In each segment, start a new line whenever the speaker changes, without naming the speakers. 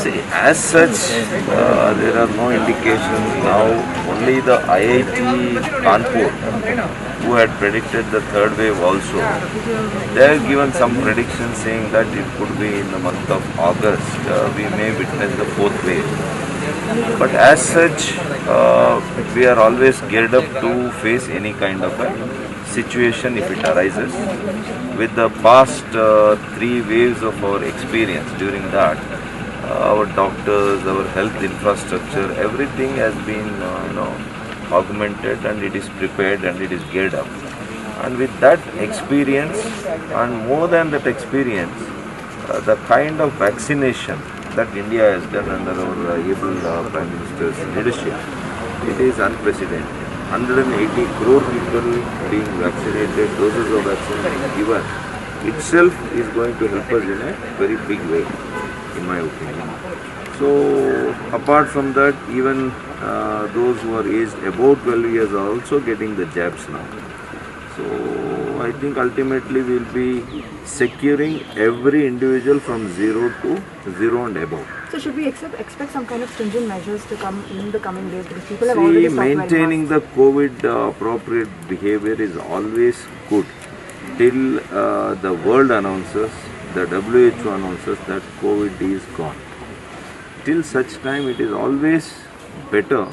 See, as such, there are no indications now. Only the IIT Kanpur, who had predicted the third wave also, they have given some predictions saying that it could be in the month of August. We may witness the fourth wave. But as such, we are always geared up to face any kind of a situation if it arises. With the past three waves of our experience during that, our doctors, our health infrastructure, everything has been augmented, and it is prepared and it is geared up. And with that experience, and more than that experience, the kind of vaccination that India has done under our able Prime Minister's leadership, it is unprecedented. 180 crore people being vaccinated, doses of vaccine given, itself is going to help us in a very big way, in my opinion. So, apart from that, even those who are aged above 12 years are also getting the jabs now. So, I think ultimately we will be securing every individual from 0 to 0 and above.
So should we expect some kind of stringent measures to come in the coming days, because people have already stopped
maintaining the COVID appropriate behavior is always good till the world announces, the WHO announces that COVID is gone. Till such time, it is always better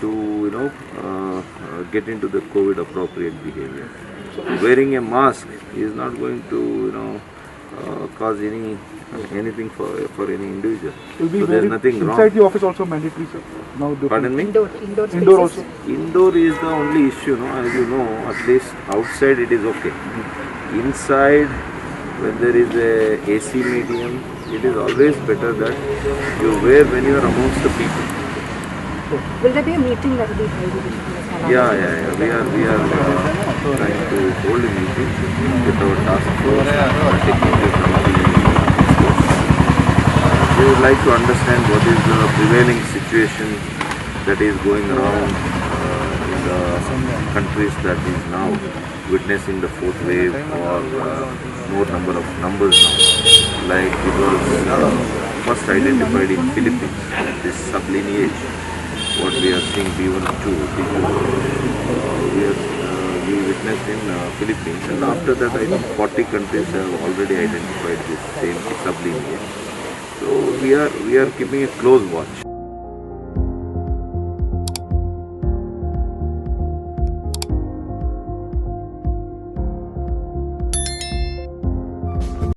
to get into the COVID appropriate behavior. Wearing a mask is not going to cause anything for any individual.
Will be
so there is nothing wrong.
Inside the office also mandatory, sir. Now
Pardon me?
Indoor
also.
Indoor is the only issue, no? As you know, at least outside it is okay. Inside, when there is a AC medium, it is always better that you wear when you are amongst the people.
Will there be a meeting that will be held?
Yeah. We are trying to hold a meeting with our task force and technical committee. We would like to understand what is the prevailing situation that is going around in the countries that is now witnessing the fourth wave, or more numbers now. Like it was first identified in Philippines, this sublineage, what we are seeing B1 and 2, we witnessed in Philippines, and after that I think 40 countries have already identified this same sublineage. So we are keeping a close watch.